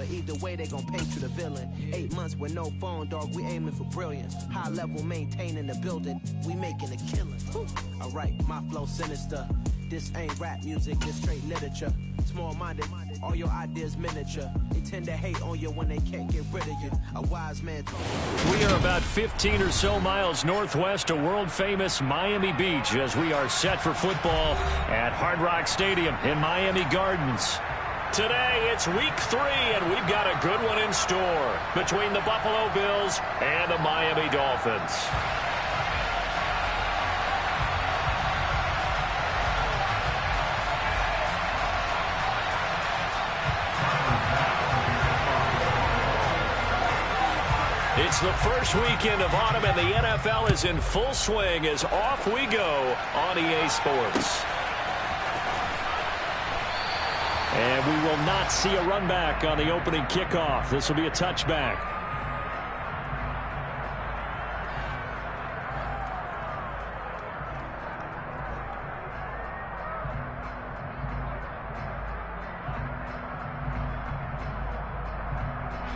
but either way they gon' paint you the villain. 8 months with no phone, dog, we aiming for brilliance. High level maintaining the building, we making a killing. Alright, my flow sinister. This ain't rap music, this straight literature. Small-minded, all your ideas miniature. They tend to hate on you when they can't get rid of you. A wise man told me. We are about 15 or so miles northwest of world-famous Miami Beach as we are set for football at Hard Rock Stadium in Miami Gardens. Today, it's week 3, and we've got a good one in store between the Buffalo Bills and the Miami Dolphins. It's the first weekend of autumn, and the NFL is in full swing as off we go on EA Sports. And we will not see a run back on the opening kickoff. This will be a touchback.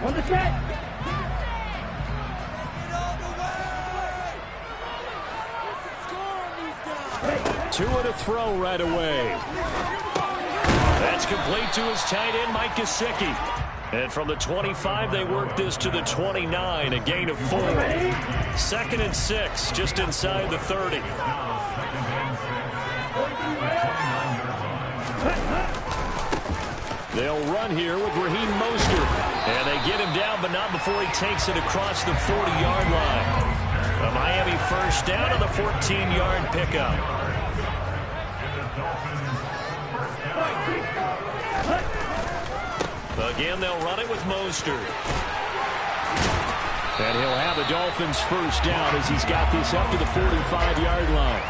On the set. Two and a throw right away. That's complete to his tight end, Mike Gesicki. And from the 25, they work this to the 29, a gain of 4. 2nd and 6, just inside the 30. They'll run here with Raheem Mostert. And they get him down, but not before he takes it across the 40-yard line. A Miami first down on the 14-yard pickup. Again, they'll run it with Mostert. And he'll have the Dolphins first down as he's got this up to the 45-yard line.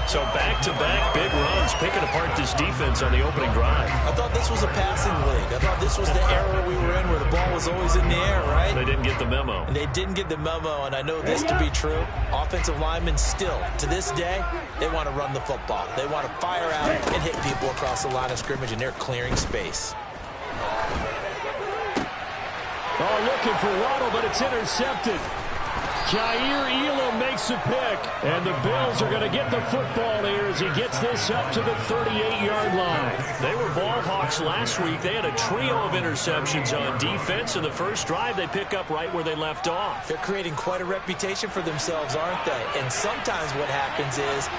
So back-to-back big runs picking apart this defense on the opening drive. I thought this was a passing league. I thought this was the era we were in where the ball was always in the air, right? They didn't get the memo. And they didn't get the memo, and I know this to be true. Offensive linemen still, to this day, they want to run the football. They want to fire out and hit people across the line of scrimmage, and they're clearing space. Oh, looking for Waddle, but it's intercepted. Jair Elam makes a pick, and the Bills are going to get the football here as he gets this up to the 38-yard line. They were ball hawks last week. They had a trio of interceptions on defense. In the first drive, they pick up right where they left off. They're creating quite a reputation for themselves, aren't they? And sometimes what happens is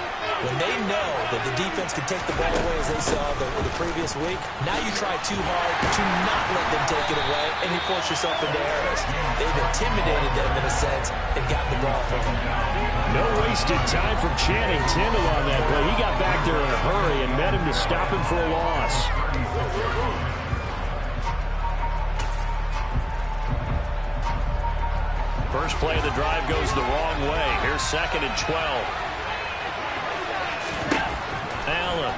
when they know that the defense can take the ball away as they saw the previous week, now you try too hard to not let them take it away, and you force yourself into errors. They've intimidated them in a sense and got the ball from them. No wasted time from Channing Tindall on that play. He got back there in a hurry and met him to stop him for a loss. First play of the drive goes the wrong way. Here's 2nd and 12. Allen.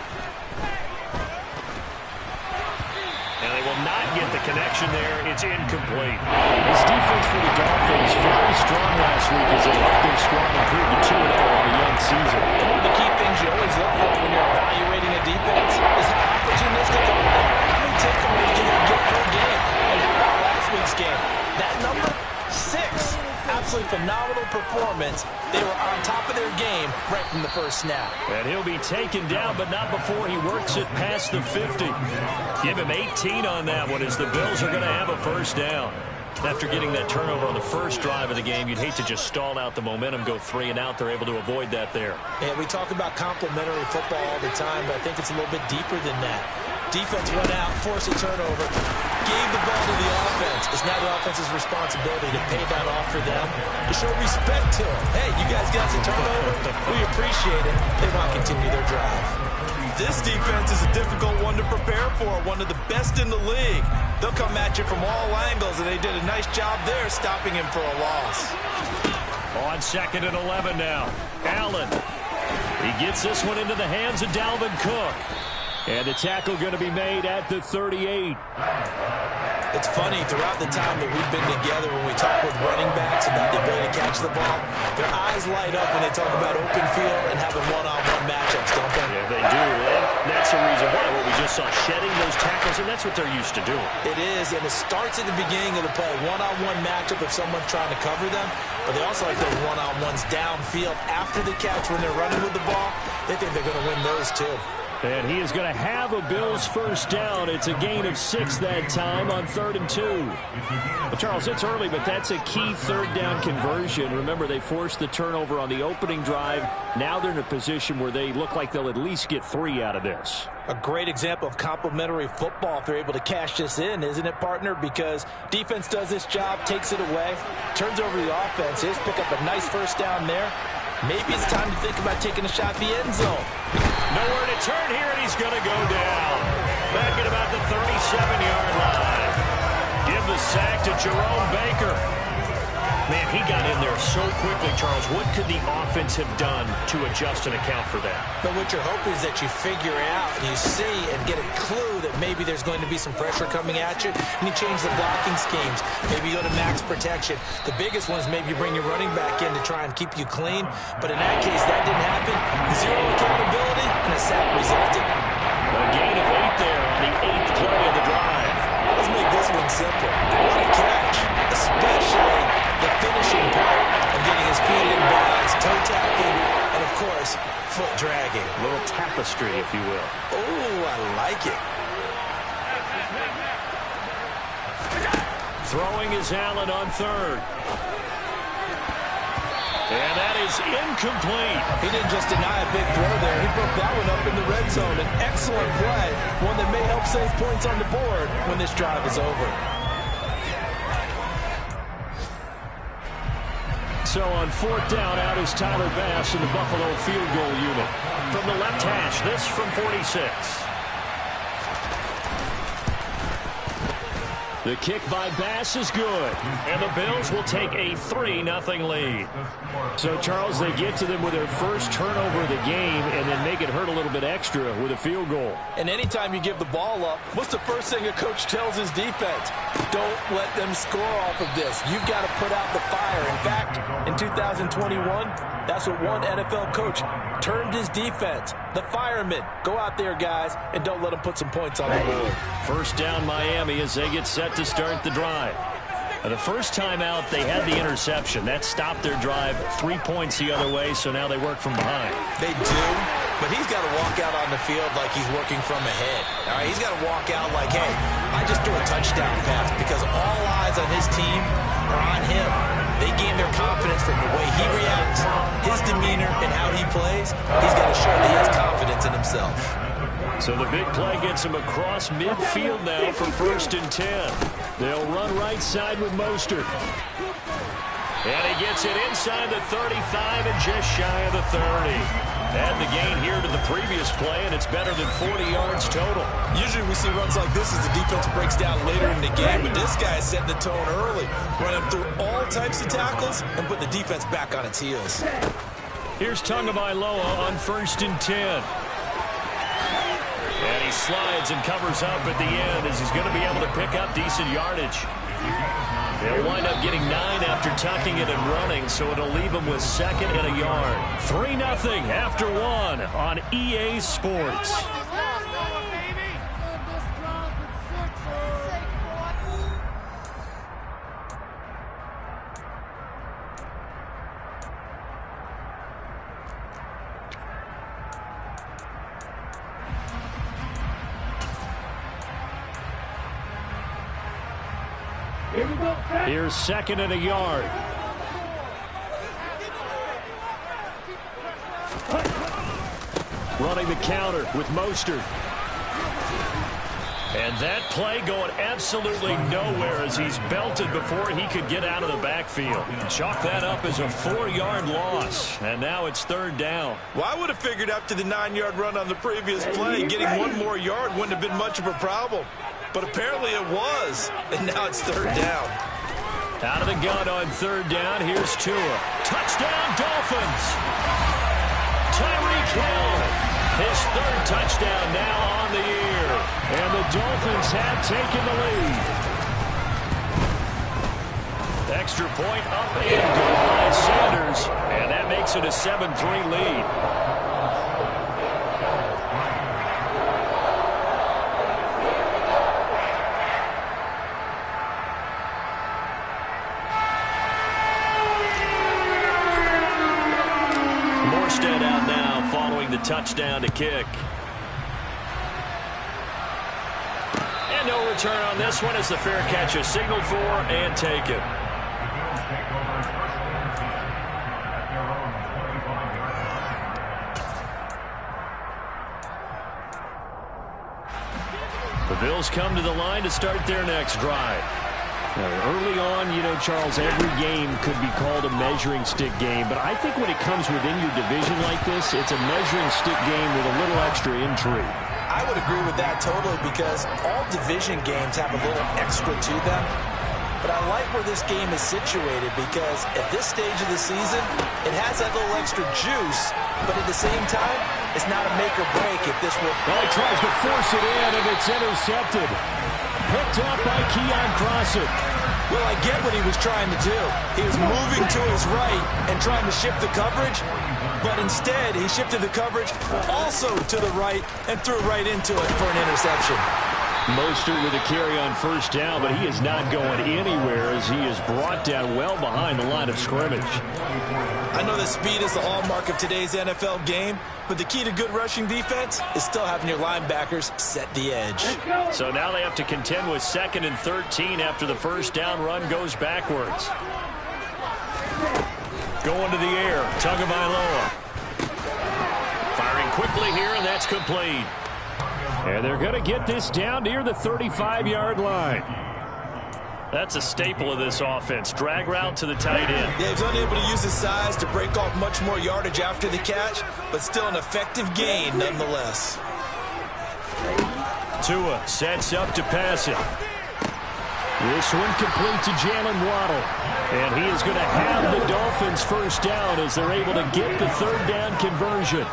And they will not get the connection there. It's incomplete. This defense for the Dolphins very strong last week as they helped their squad improve to 2-0 on the young season. One of the key things you always look for when you're evaluating a defense is how opportunistic are they? How many takeaways do they get per game? And how about last week's game? That number, 6. Absolutely phenomenal performance. They were on top of their game right from the first snap. And he'll be taken down, but not before he works it past the 50. Give him 18 on that one as the Bills are going to have a first down. After getting that turnover on the first drive of the game, you'd hate to just stall out the momentum, go 3 and out. They're able to avoid that there. Yeah, we talk about complementary football all the time, but I think it's a little bit deeper than that. Defense went out, forced a turnover, gave the ball to the offense. It's now the offense's responsibility to pay that off for them, to show respect to them. Hey, you guys got some turnover? We appreciate it. They want to continue their drive. This defense is a difficult one to prepare for, one of the best in the league. They'll come at you from all angles, and they did a nice job there stopping him for a loss. On 2nd and 11 now. Allen. He gets this one into the hands of Dalvin Cook. And the tackle going to be made at the 38. It's funny, throughout the time that we've been together, when we talk with running backs about the ability to catch the ball, their eyes light up when they talk about open field and having one-on-one matchups, don't they? Yeah, they do. And that's the reason why. What we just saw, shedding those tackles, and that's what they're used to doing. It is, and it starts at the beginning of the play. One-on-one matchup if someone's trying to cover them, but they also like those one-on-ones downfield after the catch when they're running with the ball. They think they're going to win those too. And he is going to have a Bills first down. It's a gain of 6 that time on 3rd and 2. Well, Charles, it's early, but that's a key third down conversion. Remember, they forced the turnover on the opening drive. Now they're in a position where they look like they'll at least get 3 out of this. A great example of complementary football if they're able to cash this in, isn't it, partner? Because defense does this job, takes it away, turns over the offense. Here's pick up a nice first down there. Maybe it's time to think about taking a shot at the end zone. Nowhere to turn here, and he's going to go down. Back at about the 37-yard line. Give the sack to Jerome Baker. Man, he got in there so quickly, Charles. What could the offense have done to adjust and account for that? But what you're hoping is that you figure out and you see and get a clue that maybe there's going to be some pressure coming at you, and you change the blocking schemes. Maybe you go to max protection. The biggest one is maybe you bring your running back in to try and keep you clean. But in that case, that didn't happen. Zero accountability, and a sack resulted. A gain of 8 there on the 8th play of the drive. Let's make this one simple. What a catch, especially the finishing part of getting his feet in bounds, toe tapping, and of course, foot dragging. A little tapestry, if you will. Oh, I like it. Throwing is Allen on 3rd. And that is incomplete. He didn't just deny a big throw there. He broke that one up in the red zone. An excellent play, one that may help save points on the board when this drive is over. So on 4th down, out is Tyler Bass in the Buffalo field goal unit. From the left hash, this from 46. The kick by Bass is good. And the Bills will take a 3-0 lead. So, Charles, they get to them with their first turnover of the game and then make it hurt a little bit extra with a field goal. And anytime you give the ball up, what's the first thing a coach tells his defense? Don't let them score off of this. You've got to put out the fire. In fact, in 2021, that's what one NFL coach termed his defense. The firemen. Go out there, guys, and don't let them put some points on the board. First down Miami as they get set to start the drive. The first time out, they had the interception. That stopped their drive 3 points the other way, so now they work from behind. They do, but he's got to walk out on the field like he's working from ahead. All right, he's got to walk out like, hey, I just threw a touchdown pass, because all eyes on his team are on him. They gain their confidence from the way he reacts, his demeanor, and how he plays. He's got to show that he has confidence in himself. So the big play gets him across midfield now for 1st and 10. They'll run right side with Mostert. And he gets it inside the 35 and just shy of the 30. Add the gain here to the previous play, and it's better than 40 yards total. Usually we see runs like this as the defense breaks down later in the game, but this guy is setting the tone early, running through all types of tackles and put the defense back on its heels. Here's Tagovailoa on 1st and 10. And he slides and covers up at the end as he's going to be able to pick up decent yardage. They'll wind up getting 9 after tucking it and running, so it'll leave them with 2nd and a yard. 3-0 after 1 on EA Sports. Here's 2nd and a yard. Running the counter with Mostert. And that play going absolutely nowhere as he's belted before he could get out of the backfield. Chalk that up as a 4-yard loss. And now it's 3rd down. Well, I would have figured after the 9-yard run on the previous play, getting 1 more yard wouldn't have been much of a problem. But apparently it was. And now it's 3rd down. Out of the gun on 3rd down. Here's Tua. Touchdown, Dolphins. Tyreek Hill. His 3rd touchdown now on the year. And the Dolphins have taken the lead. Extra point up and good by Sanders. And that makes it a 7-3 lead. Morstead out now following the touchdown to kick. And no return on this one as the fair catch is signaled for and taken. The Bills come to the line to start their next drive. Early on, you know, Charles, every game could be called a measuring stick game, but I think when it comes within your division like this, it's a measuring stick game with a little extra intrigue. I would agree with that totally because all division games have a little extra to them. But I like where this game is situated because at this stage of the season, it has that little extra juice, but at the same time, it's not a make or break if this will... Well, he tries to force it in, and it's intercepted. Picked up by Keion Crossen. Well, I get what he was trying to do. He was moving to his right and trying to shift the coverage, but instead he shifted the coverage also to the right and threw right into it for an interception. Mostert with a carry on first down, but he is not going anywhere as he is brought down well behind the line of scrimmage. I know that speed is the hallmark of today's NFL game, but the key to good rushing defense is still having your linebackers set the edge. So now they have to contend with 2nd and 13 after the first down run goes backwards. Going to the air, Tagovailoa. Firing quickly here, and that's complete. And they're going to get this down near the 35-yard line. That's a staple of this offense. Drag route to the tight end. Yeah, he's unable to use his size to break off much more yardage after the catch, but still an effective gain nonetheless. Tua sets up to pass it. This one complete to Jalen Waddle. And he is going to have the Dolphins first down as they're able to get the third down conversion.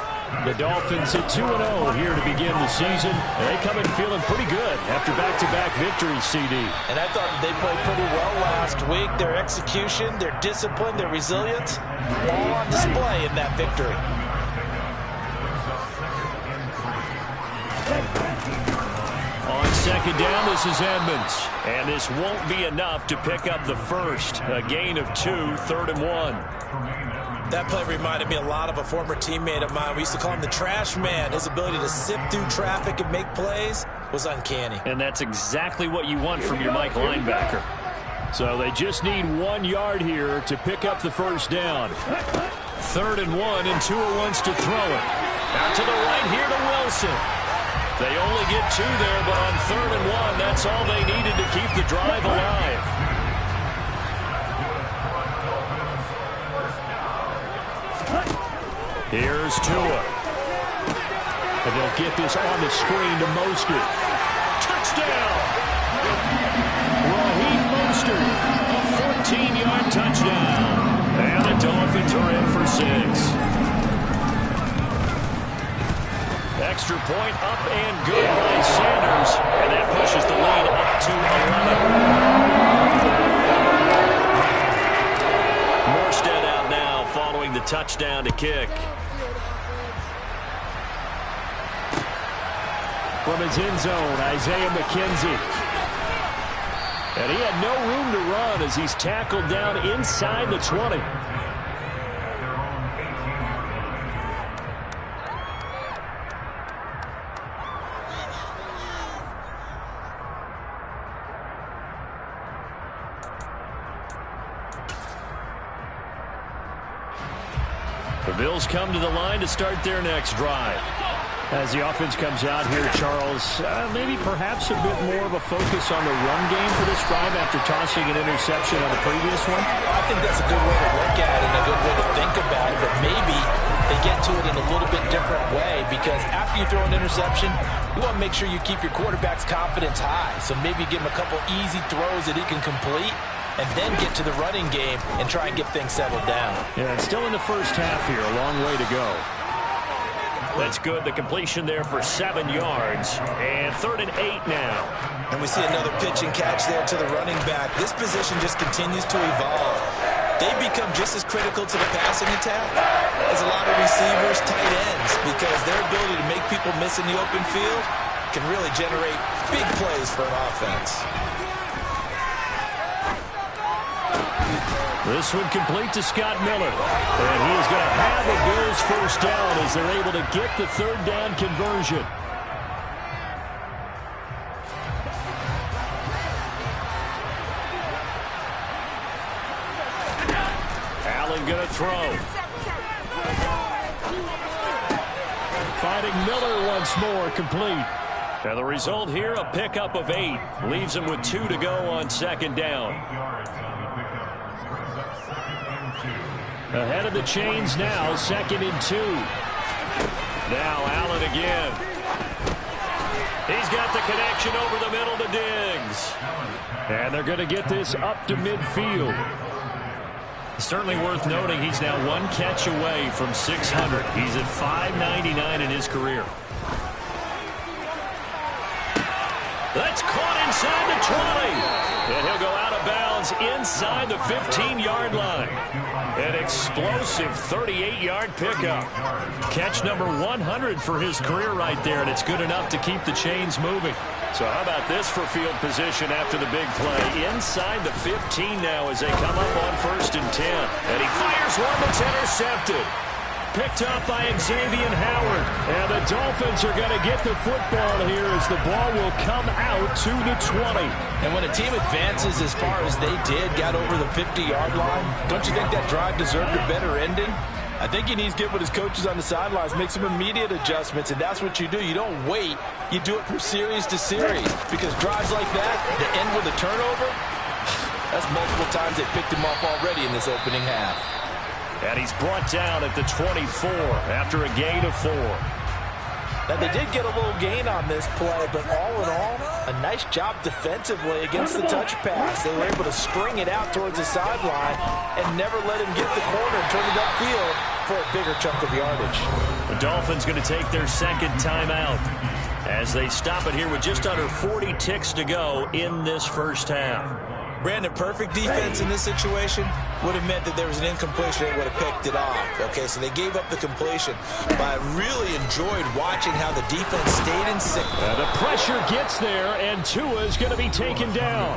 The Dolphins at 2-0 here to begin the season. They come in feeling pretty good after back-to-back victories, CD. And I thought that they played pretty well last week. Their execution, their discipline, their resilience, all on display in that victory. On second down, this is Edmonds. And this won't be enough to pick up the first. A gain of 2, 3rd and 1. That play reminded me a lot of a former teammate of mine. We used to call him the trash man. His ability to sift through traffic and make plays was uncanny. And that's exactly what you want from your Mike linebacker. So they just need 1 yard here to pick up the first down. 3rd and 1, and Tua wants to throw it. Out to the right here to Wilson. They only get 2 there, but on 3rd and 1, that's all they needed to keep the drive alive. Here's Tua. And they'll get this on the screen to Mostert. Touchdown! Raheem Mostert, a 14-yard touchdown. And the Dolphins are in for 6. Extra point up and good by Sanders. And that pushes the lead up to 11. Morstead out now following the touchdown to kick. From his end zone, Isaiah McKenzie. And he had no room to run as he's tackled down inside the 20. The Bills come to the line to start their next drive. As the offense comes out here, Charles, maybe perhaps a bit more of a focus on the run game for this drive after tossing an interception on the previous one? I think that's a good way to look at it and a good way to think about it, but maybe they get to it in a little bit different way because after you throw an interception, you want to make sure you keep your quarterback's confidence high. So maybe give him a couple easy throws that he can complete and then get to the running game and try and get things settled down. Yeah, it's still in the first half here, a long way to go. That's good. The completion there for 7 yards. And 3rd and 8 now. And we see another pitch and catch there to the running back. This position just continues to evolve. They become just as critical to the passing attack as a lot of receivers, tight ends, because their ability to make people miss in the open field can really generate big plays for an offense. This one complete to Scott Miller. And he is going to have the Bills first down as they're able to get the 3rd down conversion. Allen going to throw. Finding Miller once more, complete. And the result here, a pickup of 8. Leaves him with 2 to go on 2nd down. Ahead of the chains now, 2nd and 2. Now Allen again. He's got the connection over the middle to Diggs. And they're going to get this up to midfield. Certainly worth noting he's now 1 catch away from 600. He's at 599 in his career. That's caught inside the 20. And he'll go out of bounds inside the 15-yard line. An explosive 38-yard pickup. Catch number 100 for his career right there, and it's good enough to keep the chains moving. So how about this for field position after the big play? Inside the 15 now as they come up on 1st and 10. And he fires one that's intercepted. Picked up by Xavier Howard. And the Dolphins are going to get the football here as the ball will come out to the 20. And when a team advances as far as they did, got over the 50-yard line, don't you think that drive deserved a better ending? I think he needs to get with his coaches on the sidelines, make some immediate adjustments, and that's what you do. You don't wait. You do it from series to series, because drives like that, that end with a turnover, that's multiple times they picked him off already in this opening half. And he's brought down at the 24 after a gain of 4. Now, they did get a little gain on this play, but all in all, a nice job defensively against the touch pass. They were able to string it out towards the sideline and never let him get the corner and turn it upfield for a bigger chunk of yardage. The Dolphins going to take their 2nd timeout as they stop it here with just under 40 ticks to go in this first half. Brandon, perfect defense in this situation would have meant that there was an incompletion. They would have picked it off. Okay, so they gave up the completion. But I really enjoyed watching how the defense stayed in sync. The pressure gets there, and Tua is going to be taken down.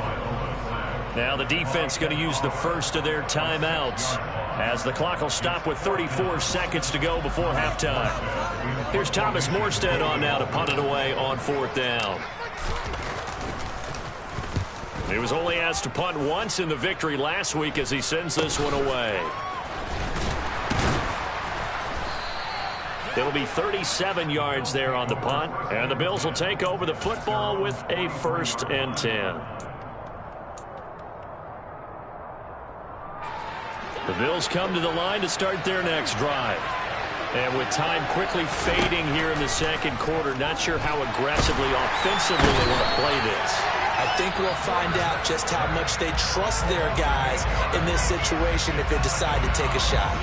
Now the defense going to use the first of their timeouts as the clock will stop with 34 seconds to go before halftime. Here's Thomas Morstead on now to punt it away on 4th down. He was only asked to punt once in the victory last week as he sends this one away. It'll be 37 yards there on the punt, and the Bills will take over the football with a 1st and 10. The Bills come to the line to start their next drive. And with time quickly fading here in the 2nd quarter, not sure how aggressively, offensively they want to play this. I think we'll find out just how much they trust their guys in this situation if they decide to take a shot.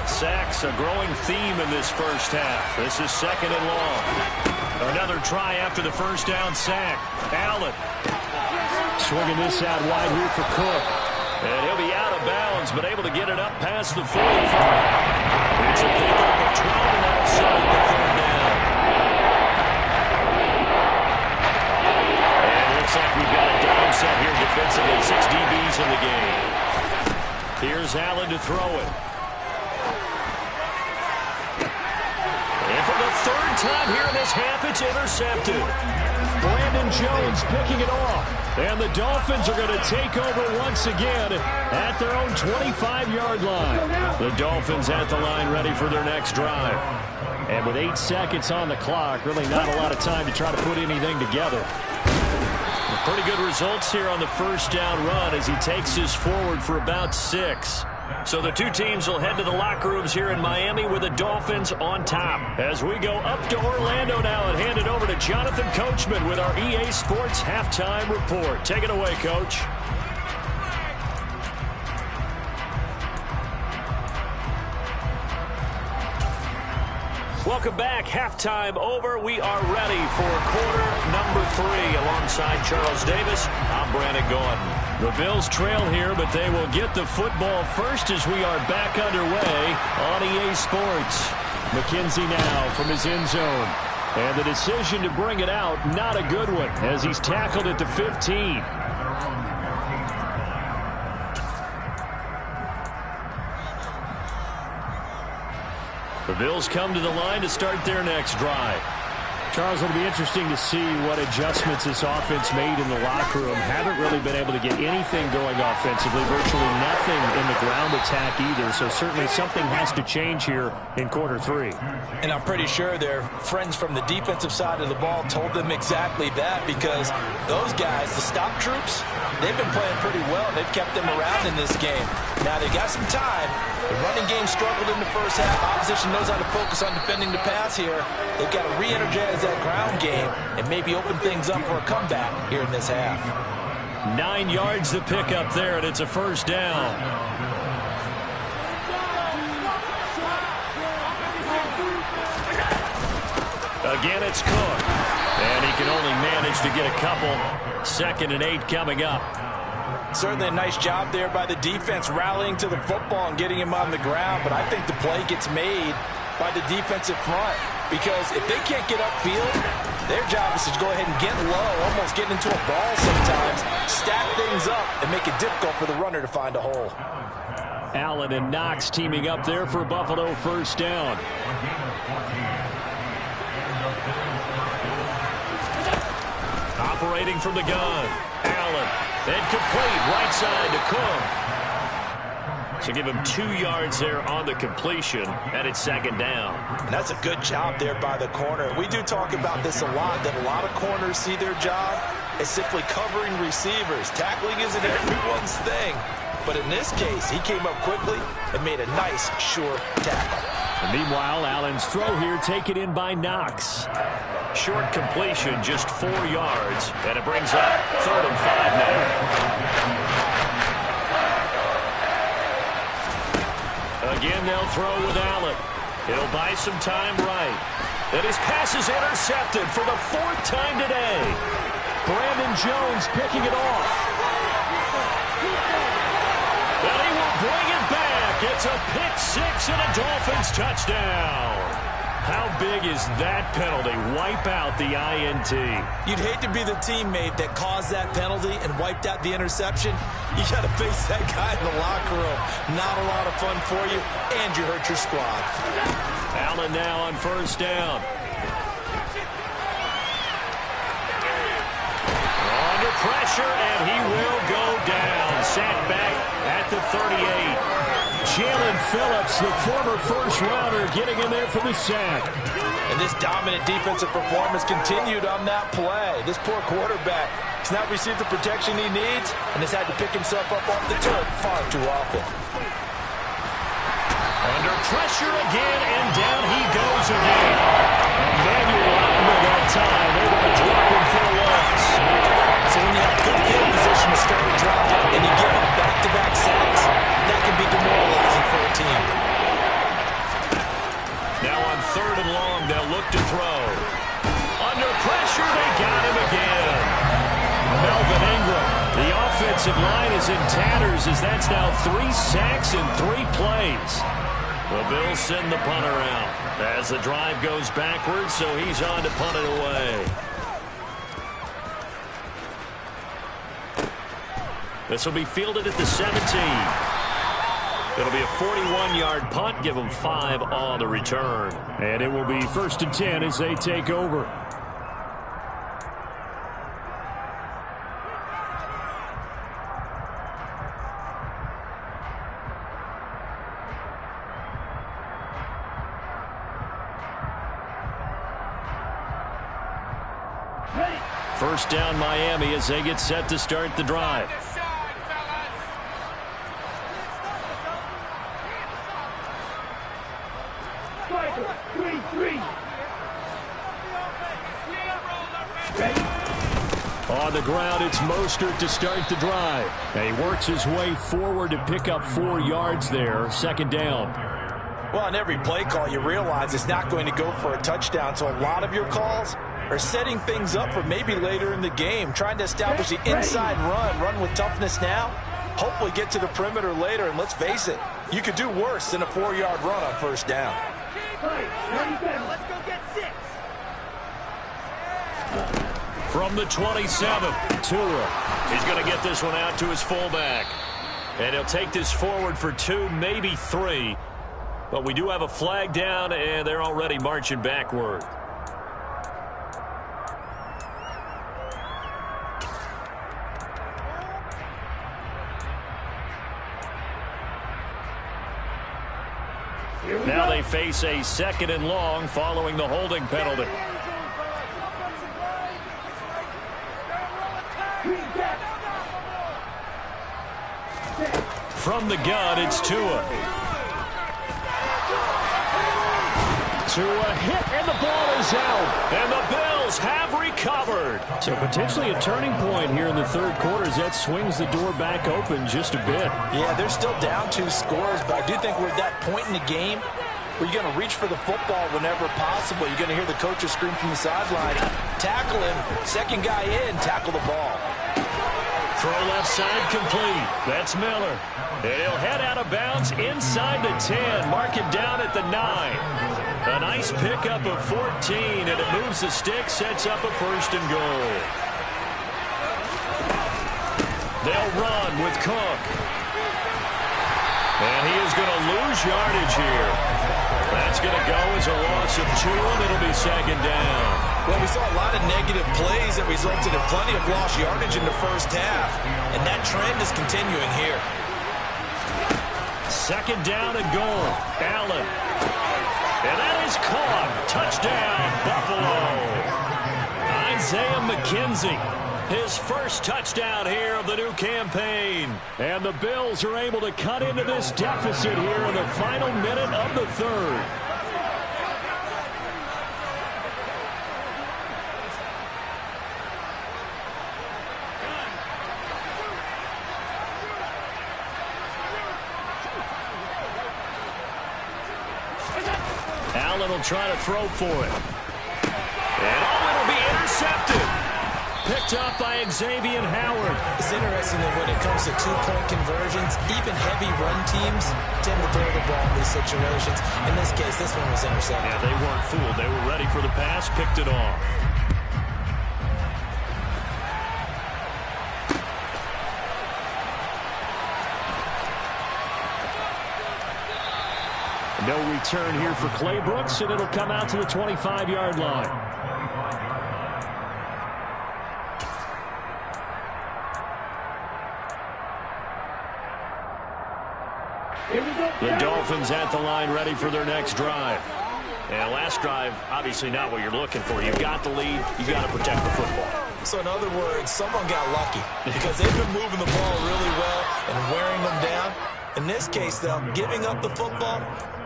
Sacks, a growing theme in this first half. This is 2nd and long. Another try after the first down sack. Allen swinging this out wide here for Cook. And he'll be out of bounds, but able to get it up past the 45. It's a pickup of 12, and that'll settle the 3rd down. And it looks like we've got a down set here defensively. 6 DBs in the game. Here's Allen to throw it. And for the 3rd time here in this half, it's intercepted. Brandon Jones picking it off. And the Dolphins are going to take over once again at their own 25-yard line. The Dolphins at the line ready for their next drive. And with 8 seconds on the clock, really not a lot of time to try to put anything together. Pretty good results here on the first down run as he takes this forward for about 6. So the two teams will head to the locker rooms here in Miami with the Dolphins on top. As we go up to Orlando now and hand it over to Jonathan Coachman with our EA Sports Halftime Report. Take it away, Coach. Welcome back. Halftime over. We are ready for quarter number 3. Alongside Charles Davis, I'm Brandon Gaudin. The Bills trail here, but they will get the football first as we are back underway on EA Sports. McKenzie now from his end zone. And the decision to bring it out, not a good one, as he's tackled at the 15. The Bills come to the line to start their next drive. Charles, it'll be interesting to see what adjustments this offense made in the locker room. Haven't really been able to get anything going offensively, virtually nothing in the ground attack either, so certainly something has to change here in quarter 3. And I'm pretty sure their friends from the defensive side of the ball told them exactly that, because those guys, the stop troops, they've been playing pretty well. They've kept them around in this game. Now they got some time. The running game struggled in the first half. Opposition knows how to focus on defending the pass here. They've got to re-energize that ground game and maybe open things up for a comeback here in this half. 9 yards to pick up there, and it's a first down. Again, it's Cook. And he can only manage to get a couple. 2nd and 8 coming up. Certainly a nice job there by the defense rallying to the football and getting him on the ground, but I think the play gets made by the defensive front, because if they can't get upfield, their job is to go ahead and get low, almost get into a ball sometimes, stack things up, and make it difficult for the runner to find a hole. Allen and Knox teaming up there for Buffalo first down. Operating from the gun, Allen. And complete right side to Cook. So give him 2 yards there on the completion, and it's 2nd down. And that's a good job there by the corner. We do talk about this a lot, that a lot of corners see their job as simply covering receivers. Tackling isn't everyone's thing. But in this case, he came up quickly and made a nice, sure tackle. And meanwhile, Allen's throw here taken in by Knox. Short completion, just 4 yards, and it brings up 3rd and 5 now. Again, they'll throw with Allen. He'll buy some time right. And his pass is intercepted for the 4th time today. Brandon Jones picking it off. And he will bring it back. It's a pick 6 and a Dolphins touchdown. How big is that penalty? Wipe out the INT. You'd hate to be the teammate that caused that penalty and wiped out the interception. You got to face that guy in the locker room. Not a lot of fun for you, and you hurt your squad. Allen now on first down. Under pressure, and he will go down. Sacked back at the 38. Jalen Phillips, the former first-rounder, getting in there for the sack. And this dominant defensive performance continued on that play. This poor quarterback has not received the protection he needs and has had to pick himself up off the turf far too often. Under pressure again, and down he goes again. Emmanuel Ogbah that time, able to drop him for a loss. So when you have good field position to start a drive and you give up back-to-back sacks, that can be demoralizing for a team. Now on 3rd and long, they'll look to throw. Under pressure, they got him again. Melvin Ingram. The offensive line is in tatters as that's now 3 sacks in 3 plays. The Bills send the punter out as the drive goes backwards, so he's on to punt it away. This will be fielded at the 17. It'll be a 41-yard punt, give them 5 on the return. And it will be 1st and 10 as they take over. First down Miami as they get set to start the drive. On the ground, it's Mostert to start the drive. And he works his way forward to pick up 4 yards there. 2nd down. Well, on every play call, you realize it's not going to go for a touchdown, so a lot of your calls are setting things up for maybe later in the game, trying to establish the inside run with toughness now, hopefully get to the perimeter later, and let's face it, you could do worse than a 4-yard run on first down. Let's go get 6. From the 27, Tua. He's going to get this one out to his fullback. And he'll take this forward for 2, maybe 3. But we do have a flag down, and they're already marching backward. Now they face a 2nd and long following the holding penalty. From the gun, it's Tua. Tua hit, and the ball is out. And the Bills have recovered. So potentially a turning point here in the third quarter as that swings the door back open just a bit. Yeah, they're still down 2 scores, but I do think we're at that point in the game where you're going to reach for the football whenever possible. You're going to hear the coaches scream from the sidelines, tackle him, second guy in, tackle the ball. Throw left side complete. That's Miller. And he'll head out of bounds inside the 10. Mark him down at the 9. A nice pickup of 14, and it moves the stick, sets up a 1st and goal. They'll run with Cook. And he is going to lose yardage here. That's going to go as a loss of 2, and it'll be 2nd down. Well, we saw a lot of negative plays that resulted in plenty of lost yardage in the first half, and that trend is continuing here. 2nd down and goal. Allen. And that is caught. Touchdown, Buffalo. Isaiah McKenzie, his first touchdown here of the new campaign. And the Bills are able to cut into this deficit here in the final minute of the 3rd. Allen will try to throw for it. And it'll be intercepted. Picked up by Xavier Howard. It's interesting that when it comes to 2-point conversions, even heavy run teams tend to throw the ball in these situations. In this case, this one was intercepted. Yeah, they weren't fooled. They were ready for the pass, picked it off. No return here for Clay Brooks, and it'll come out to the 25-yard line. The Dolphins at the line ready for their next drive. And last drive, obviously not what you're looking for. You've got the lead. You've got to protect the football. So in other words, someone got lucky because they've been moving the ball really well and wearing them down. In this case, though, giving up the football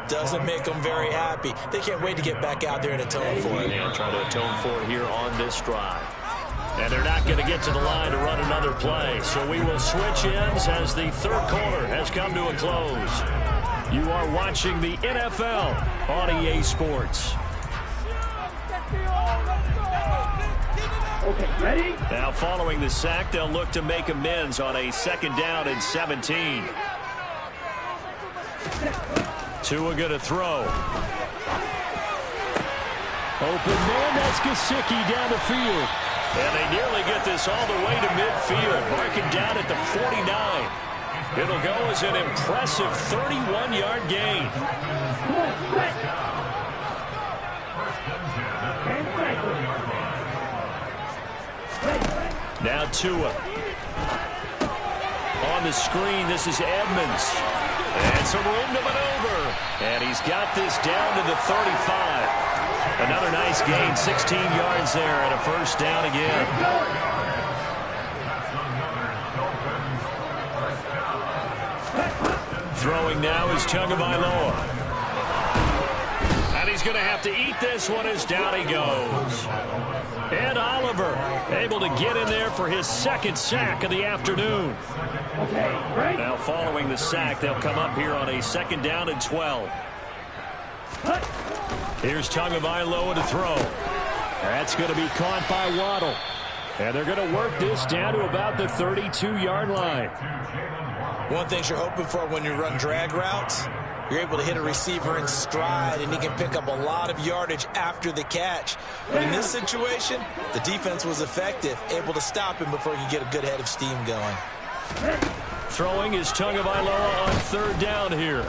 doesn't make them very happy. They can't wait to get back out there and atone for it. Yeah, trying to atone for it here on this drive. And they're not going to get to the line to run another play. So we will switch ends as the third quarter has come to a close. You are watching the NFL on EA Sports. Okay, ready? Now following the sack, they'll look to make amends on a 2nd down and 17. Tua going to throw. Open man, that's Gesicki down the field. And they nearly get this all the way to midfield, marking down at the 49. It'll go as an impressive 31-yard gain. Now Tua. On the screen, this is Edmonds. And some room to maneuver. And he's got this down to the 35. Another nice gain, 16 yards there, and a 1st down again. Throwing now is Tagovailoa. And he's going to have to eat this one as down he goes. Ed Oliver able to get in there for his 2nd sack of the afternoon. Okay, right. Now following the sack, they'll come up here on a 2nd down and 12. Here's Tagovailoa to throw. That's going to be caught by Waddle. And they're going to work this down to about the 32-yard line. One thing you're hoping for when you run drag routes, you're able to hit a receiver in stride, and he can pick up a lot of yardage after the catch. But in this situation, the defense was effective, able to stop him before he could get a good head of steam going. Throwing is Tagovailoa on third down here.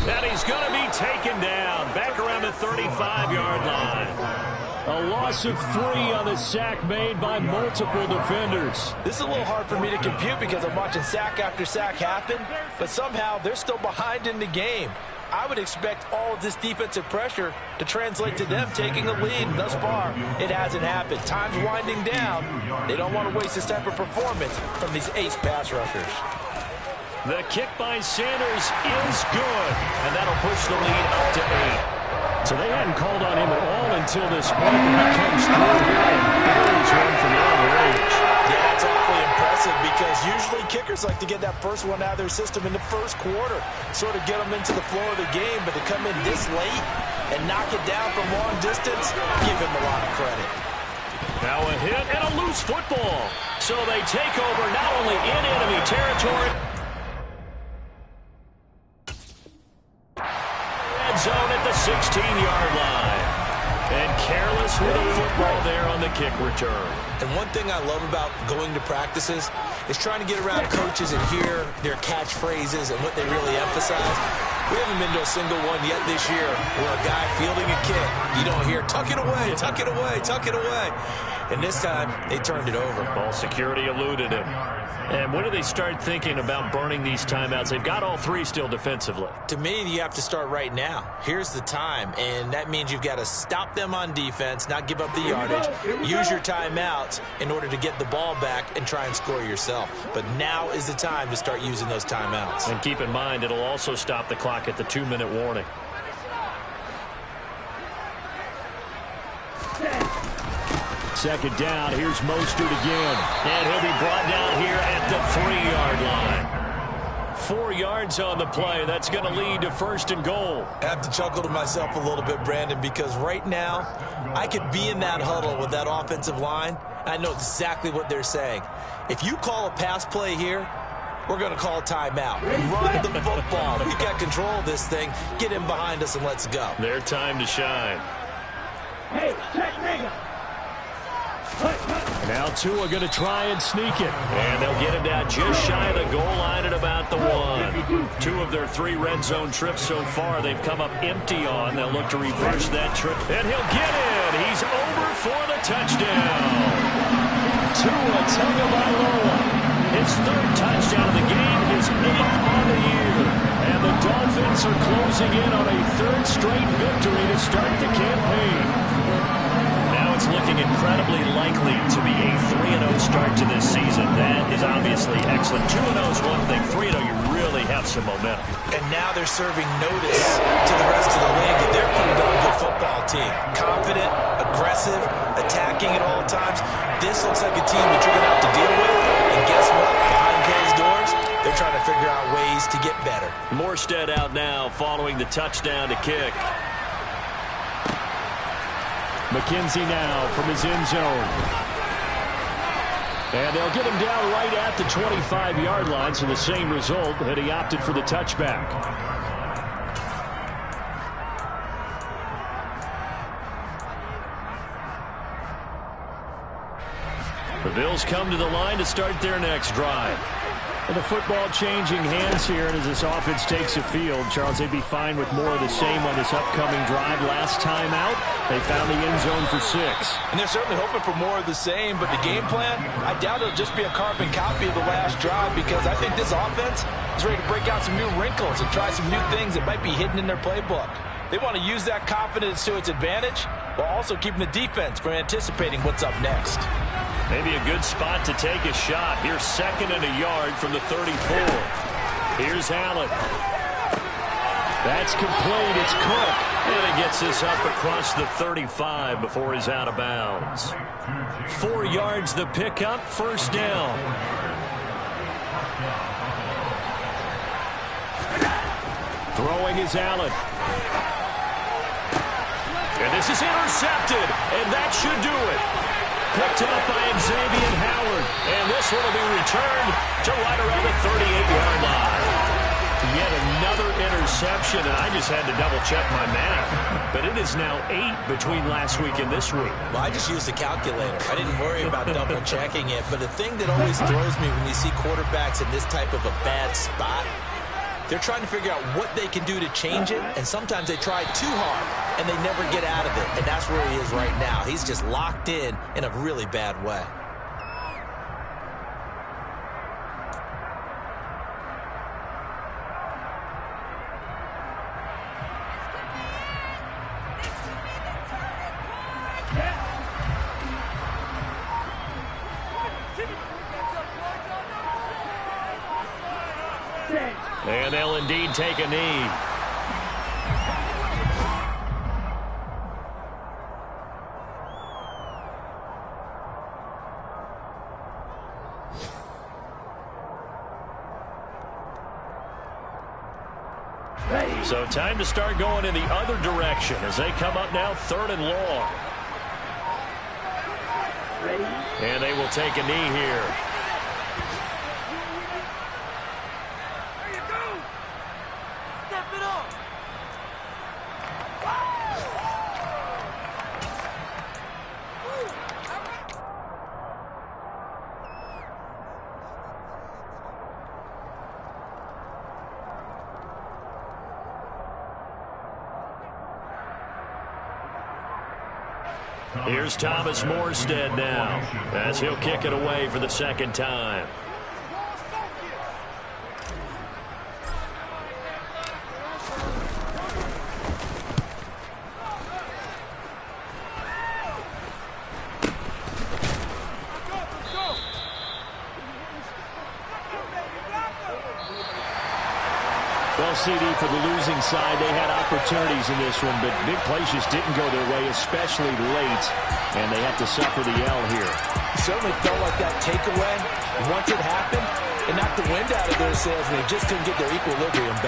And he's going to be taken down back around the 35-yard line. A loss of 3 on the sack made by multiple defenders. This is a little hard for me to compute because I'm watching sack after sack happen, but somehow they're still behind in the game. I would expect all of this defensive pressure to translate to them taking a lead. Thus far, it hasn't happened. Time's winding down. They don't want to waste this type of performance from these ace pass rushers. The kick by Sanders is good, and that'll push the lead up to 8. So they hadn't called on him at all until this point, and he comes through here and buries one from long range. Yeah, it's awfully impressive because usually kickers like to get that first one out of their system in the first quarter, sort of get them into the flow of the game, but to come in this late and knock it down from long distance, give him a lot of credit. Now a hit and a loose football. So they take over not only in enemy territory, zone at the 16-yard line. And careless with the football there on the kick return. And one thing I love about going to practices is trying to get around coaches and hear their catchphrases and what they really emphasize. We haven't been to a single one yet this year where a guy fielding a kick, you don't hear, tuck it away, tuck it away, tuck it away. And this time, they turned it over. Ball security eluded him. And when do they start thinking about burning these timeouts? They've got all 3 still defensively. To me, you have to start right now. Here's the time, and that means you've got to stop them on defense, not give up the yardage, use your timeouts in order to get the ball back and try and score yourself. But now is the time to start using those timeouts. And keep in mind, it'll also stop the clock at the 2-minute warning. Second down, here's Mostert again. And he'll be brought down here at the 3-yard line. 4 yards on the play. That's going to lead to 1st and goal. I have to chuckle to myself a little bit, Brandon, because right now, I could be in that huddle with that offensive line. I know exactly what they're saying. If you call a pass play here, we're going to call a timeout. Run the football. We got control of this thing. Get him behind us and let's go. Their time to shine. Hey, check nigga. Now Tua going to try and sneak it. And they'll get him down just shy of the goal line at about the 1. 2 of their 3 red zone trips so far they've come up empty on. They'll look to reverse that trip. And he'll get in. He's over for the touchdown. Tua Tagovailoa. His 3rd touchdown of the game, his 8th on the year. And the Dolphins are closing in on a 3rd straight victory to start the campaign. It's looking incredibly likely to be a 3-0 start to this season. That is obviously excellent. 2-0 is one thing. 3-0, you really have some momentum. And now they're serving notice to the rest of the league that they're a pretty darn good football team. Confident, aggressive, attacking at all times. This looks like a team that you're going to have to deal with. And guess what? Behind closed doors, they're trying to figure out ways to get better. Morstead out now following the touchdown to kick. McKenzie now from his end zone. And they'll get him down right at the 25-yard line, so the same result had he opted for the touchback. The Bills come to the line to start their next drive. And the football changing hands here, and as this offense takes the field, Charles, they'd be fine with more of the same on this upcoming drive. Last time out, they found the end zone for 6. And they're certainly hoping for more of the same, but the game plan, I doubt it'll just be a carbon copy of the last drive because I think this offense is ready to break out some new wrinkles and try some new things that might be hidden in their playbook. They want to use that confidence to its advantage while also keeping the defense from anticipating what's up next. Maybe a good spot to take a shot. Here's 2nd and a yard from the 34. Here's Allen. That's complete. It's Cook. And he gets this up across the 35 before he's out of bounds. 4 yards the pickup, 1st down. Throwing is Allen. And this is intercepted, and that should do it. Picked up by Xavier Howard, and this one will be returned to right around the 38-yard line. Yet another interception, and I just had to double-check my math. But it is now 8 between last week and this week. Well, I just used a calculator. I didn't worry about double-checking it. But the thing that always throws me when you see quarterbacks in this type of a bad spot, they're trying to figure out what they can do to change it, and sometimes they try too hard, and they never get out of it. And that's where he is right now. He's just locked in a really bad way. And they'll indeed take a knee. So time to start going in the other direction as they come up now 3rd and long. And they will take a knee here. Here's Thomas Morstead now as he'll kick it away for the 2nd time. Well, CD, for the losing side, they had opportunities in this one, but big plays just didn't go their way, especially late, and they have to suffer the L here. It certainly felt like that takeaway, once it happened, it knocked the wind out of their sails, and they just couldn't get their equilibrium back.